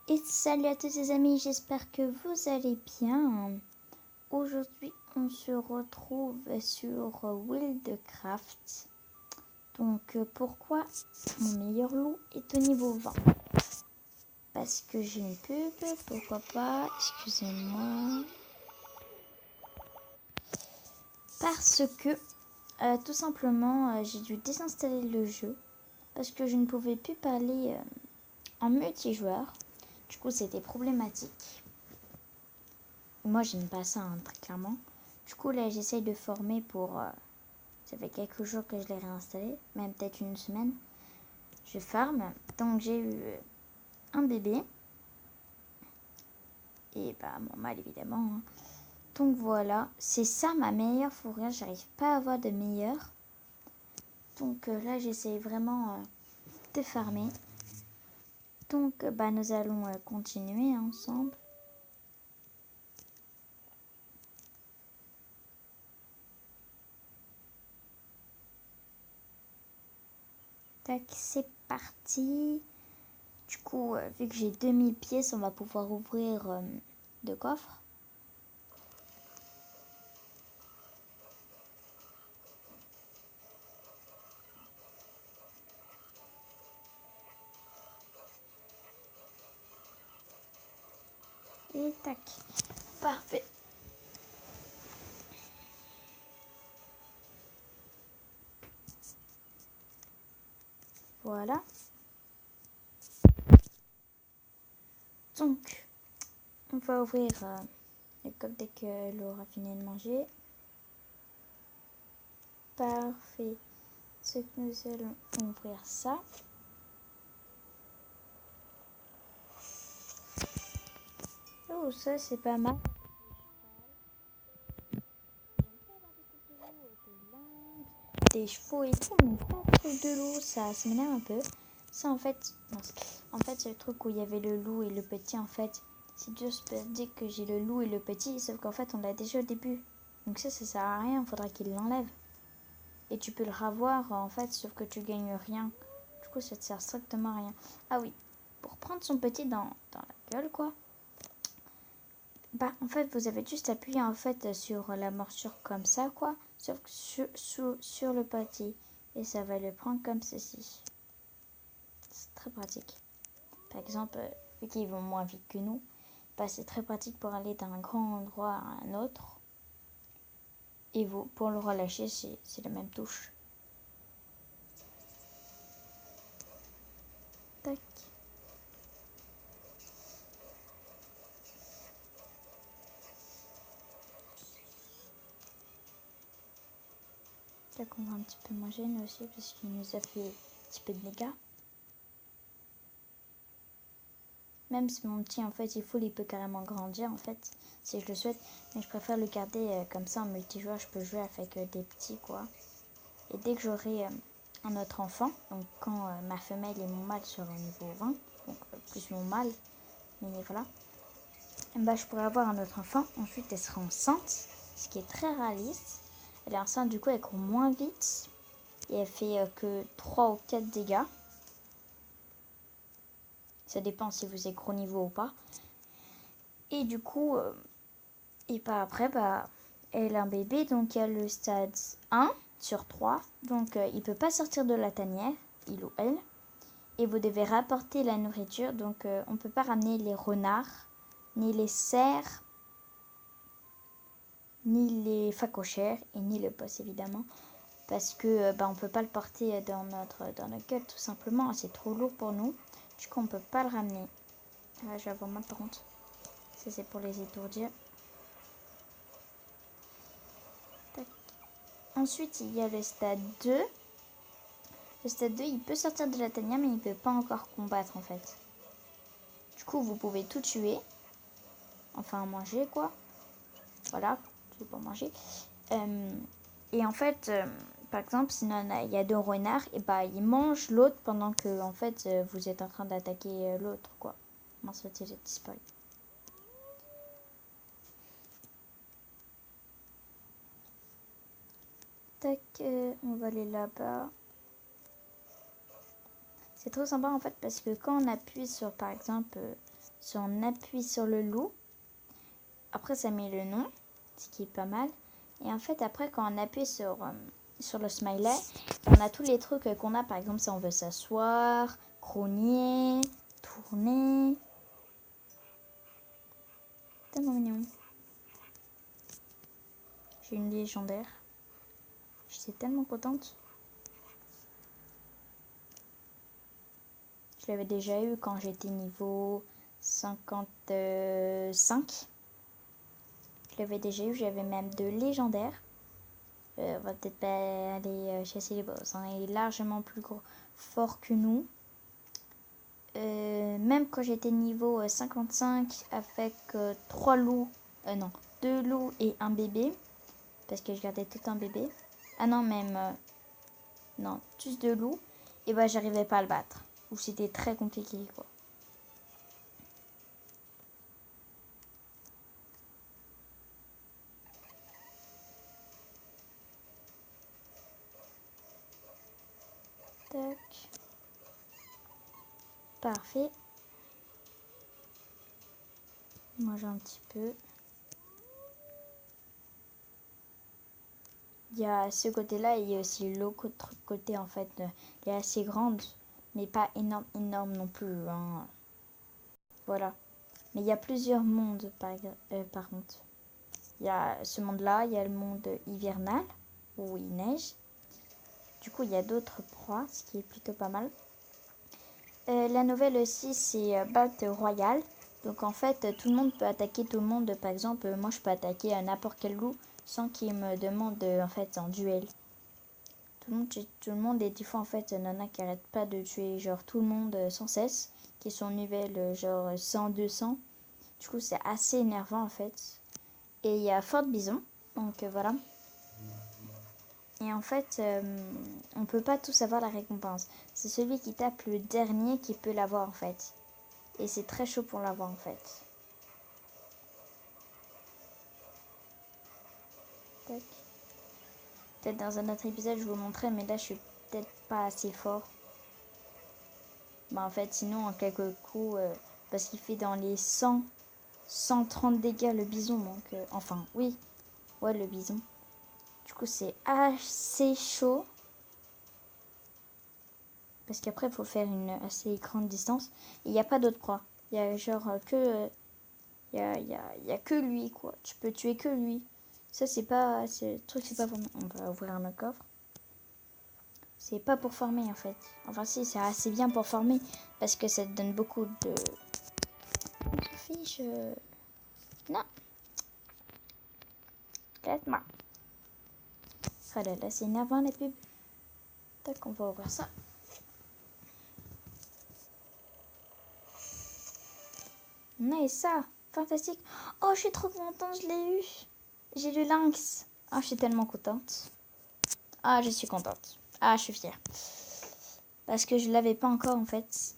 Et salut à tous les amis, j'espère que vous allez bien. Aujourd'hui, on se retrouve sur Wildcraft. Donc, pourquoi mon meilleur loup est au niveau 20? Parce que j'ai une pub, pourquoi pas, excusez-moi. Parce que, tout simplement, j'ai dû désinstaller le jeu. Parce que je ne pouvais plus parler en multijoueur. Du coup, c'était problématique. Moi, j'aime pas ça, hein, très clairement. Du coup, là, j'essaye de former pour... ça fait quelques jours que je l'ai réinstallé, même peut-être une semaine. Je farme. Donc, j'ai eu un bébé. Et bah, mon mâle, évidemment. Hein. Donc, voilà. C'est ça, ma meilleure fourrure. J'arrive pas à avoir de meilleure. Donc, là, j'essaye vraiment de farmer. Donc, bah, nous allons continuer ensemble. Tac, c'est parti. Du coup, vu que j'ai 2000 pièces, on va pouvoir ouvrir 2 coffres. Et tac. Parfait. Voilà. Donc, on va ouvrir le coffre dès qu'elle aura fini de manger. Parfait. Ce que nous allons ouvrir ça. Oh, ça c'est pas mal. Des chevaux et tout, mais pas trop de loup, ça m'énerve un peu. Ça en fait, non, en fait c'est le truc où il y avait le loup et le petit en fait. C'est juste pour dire que j'ai le loup et le petit, sauf qu'en fait on l'a déjà au début. Donc ça sert à rien, il faudra qu'il l'enlève. Et tu peux le revoir en fait, sauf que tu gagnes rien. Du coup ça te sert strictement à rien. Ah oui, pour prendre son petit dans la gueule quoi. Bah en fait vous avez juste appuyé en fait sur la morsure comme ça quoi. Sauf que sur le petit. Et ça va le prendre comme ceci. C'est très pratique. Par exemple, vu qu'ils vont moins vite que nous, bah, c'est très pratique pour aller d'un grand endroit à un autre. Et vous, pour le relâcher, c'est la même touche. Tac. Tac, on va un petit peu manger nous aussi parce qu'il nous a fait un petit peu de dégâts. Même si mon petit en fait il peut carrément grandir en fait si je le souhaite, mais je préfère le garder comme ça en multijoueur. Je peux jouer avec des petits quoi. Et dès que j'aurai un autre enfant, donc quand ma femelle et mon mâle seront au niveau 20, donc plus mon mâle, mais voilà, bah, je pourrais avoir un autre enfant. Ensuite elle sera enceinte, ce qui est très réaliste. Elle est enceinte, du coup elle court moins vite et elle fait que 3 ou 4 dégâts. Ça dépend si vous êtes gros niveau ou pas. Et du coup, et pas après, bah, elle a un bébé, donc il y a le stade 1 sur 3. Donc il peut pas sortir de la tanière, il ou elle. Et vous devez rapporter la nourriture. Donc on ne peut pas ramener les renards, ni les cerfs, ni les phacochères, et ni le boss évidemment. Parce que bah, on ne peut pas le porter dans notre gueule tout simplement. C'est trop lourd pour nous. Du coup on ne peut pas le ramener. Ah, je vais avoir mal par contre. Ça c'est pour les étourdir. Tac. Ensuite il y a le stade 2. Le stade 2 il peut sortir de la tanière mais il ne peut pas encore combattre en fait. Du coup vous pouvez tout tuer. Enfin manger quoi. Voilà, je vais pas manger. Et en fait, par exemple, sinon il y a 2 renards, et bah ils mangent l'autre pendant que en fait vous êtes en train d'attaquer l'autre quoi. Comment ça j'ai disparu. Tac, on va aller là-bas. C'est trop sympa en fait parce que quand on appuie sur par exemple Si on appuie sur le loup, après ça met le nom, ce qui est pas mal. Et en fait, après, quand on appuie sur le smiley, on a tous les trucs qu'on a. Par exemple, si on veut s'asseoir, grogner, tourner. C'est tellement mignon. J'ai une légendaire. J'étais tellement contente. Je l'avais déjà eu quand j'étais niveau 55. Je l'avais déjà eu, j'avais même de légendaires. On va peut-être pas aller chasser les boss. Hein. Il est largement plus fort que nous. Même quand j'étais niveau 55 avec 3 loups, non, 2 loups et un bébé, parce que je gardais tout un bébé. Ah non, même, non, juste 2 loups, et bah j'arrivais pas à le battre. Ou c'était très compliqué, quoi. Tac. Parfait. Moi j'ai un petit peu. Il y a ce côté-là et il y a aussi l'autre côté en fait. Elle est assez grande, mais pas énorme non plus. Hein. Voilà. Mais il y a plusieurs mondes par contre. Il y a ce monde-là, il y a le monde hivernal où il neige. Du coup, il y a d'autres proies, ce qui est plutôt pas mal. La nouvelle aussi, c'est Battle Royale. Donc en fait, tout le monde peut attaquer tout le monde. Par exemple, moi je peux attaquer n'importe quel loup sans qu'il me demande en fait en duel. Tout le monde et des fois en fait Nana qui arrête pas de tuer genre tout le monde sans cesse, qui sont niveau genre 100, 200. Du coup c'est assez énervant en fait. Et il y a Fort Bison, donc voilà. Et en fait on peut pas tous avoir la récompense. C'est celui qui tape le dernier qui peut l'avoir en fait. Et c'est très chaud pour l'avoir en fait. Tac. Peut-être dans un autre épisode je vous montrerai, mais là je suis peut-être pas assez fort. Bah en fait sinon en quelques coups, parce qu'il fait dans les 130 dégâts le bison, donc enfin oui, ouais le bison. Du coup c'est assez chaud. Parce qu'après il faut faire une assez grande distance. Et il n'y a pas d'autre proie. Il y a genre que... Il y a que lui quoi. Tu peux tuer que lui. Ça c'est pas... Le truc c'est pas vraiment... On va ouvrir un coffre. C'est pas pour former en fait. Enfin si, c'est assez bien pour former. Parce que ça te donne beaucoup de... On se fiche... Non. Laisse-moi. Ah là là, c'est énervant les pubs. Tac, on va ouvrir ça. Et ça, fantastique. Oh, je suis trop contente, je l'ai eu. J'ai le lynx. Ah, je suis tellement contente. Ah, je suis contente. Ah, je suis fière. Parce que je l'avais pas encore en fait.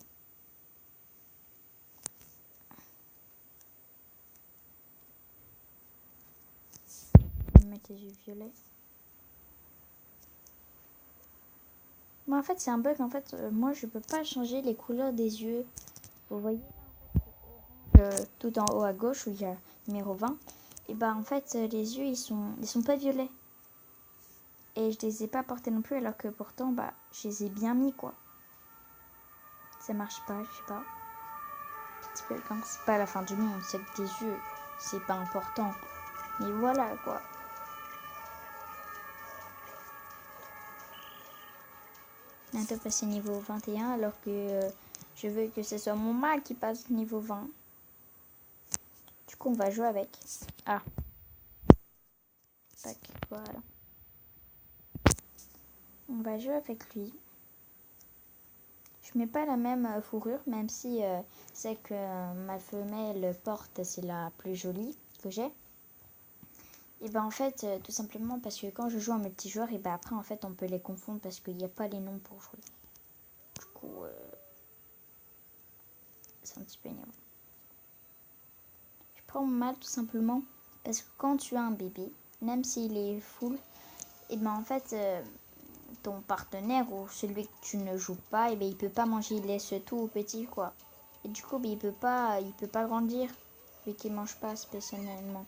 Je vais mettre les yeux violets. Moi en fait c'est un bug en fait. Moi je peux pas changer les couleurs des yeux. Vous voyez tout en haut à gauche où il y a numéro 20. Et bah en fait les yeux ils sont pas violets. Et je les ai pas portés non plus alors que pourtant bah je les ai bien mis quoi. Ça marche pas, je sais pas. C'est pas la fin du monde, c'est que tes yeux, c'est pas important. Mais voilà quoi. Bientôt passer niveau 21 alors que je veux que ce soit mon mâle qui passe niveau 20. Du coup on va jouer avec. Ah. Tac, voilà. On va jouer avec lui. Je mets pas la même fourrure, même si celle que ma femelle porte, c'est la plus jolie que j'ai. Et ben en fait, tout simplement parce que quand je joue en multijoueur, et ben après en fait on peut les confondre parce qu'il n'y a pas les noms pour jouer. Du coup, c'est un petit peu énervant. Je prends mon mal tout simplement parce que quand tu as un bébé, même s'il est full, et ben en fait ton partenaire ou celui que tu ne joues pas, et ben il peut pas manger, il laisse tout au petit quoi. Et du coup, il peut pas grandir vu qu'il mange pas spécialement.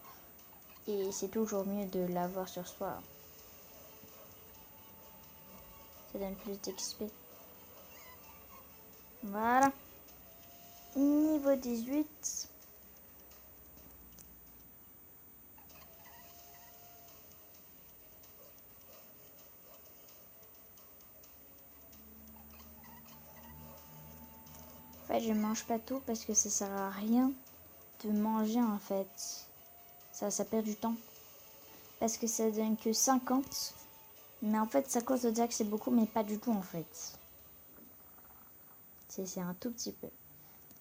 Et c'est toujours mieux de l'avoir sur soi. Ça donne plus d'XP. Voilà. Niveau 18. En fait, je mange pas tout parce que ça sert à rien de manger en fait. Ça perd du temps. Parce que ça donne que 50. Mais en fait, 50 ça veut dire que c'est beaucoup, mais pas du tout en fait. C'est un tout petit peu.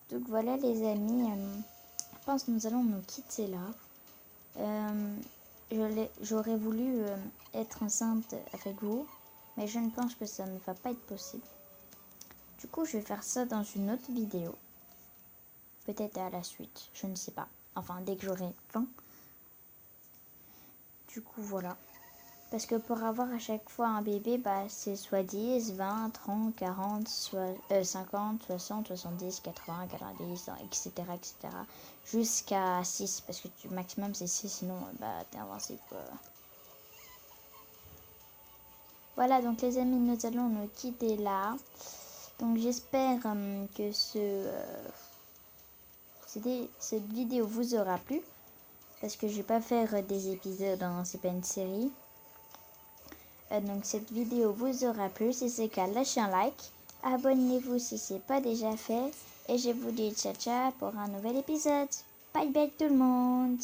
Donc voilà les amis. Je pense que nous allons nous quitter là. J'aurais voulu être enceinte avec vous. Mais je ne pense que ça ne va pas être possible. Du coup, je vais faire ça dans une autre vidéo. Peut-être à la suite, je ne sais pas. Enfin, dès que j'aurai faim. Du coup, voilà. Parce que pour avoir à chaque fois un bébé, bah, c'est soit 10, 20, 30, 40, 50, 60, 70, 80, 90, etc. etc. Jusqu'à 6. Parce que le maximum c'est 6, sinon bah, t'es invincible. Voilà, donc les amis, nous allons nous quitter là. Donc j'espère que cette vidéo vous aura plu. Parce que je vais pas faire des épisodes, hein, c'est pas une série. Donc cette vidéo vous aura plu. Si c'est le cas, lâchez un like. Abonnez-vous si ce n'est pas déjà fait. Et je vous dis ciao ciao pour un nouvel épisode. Bye bye tout le monde.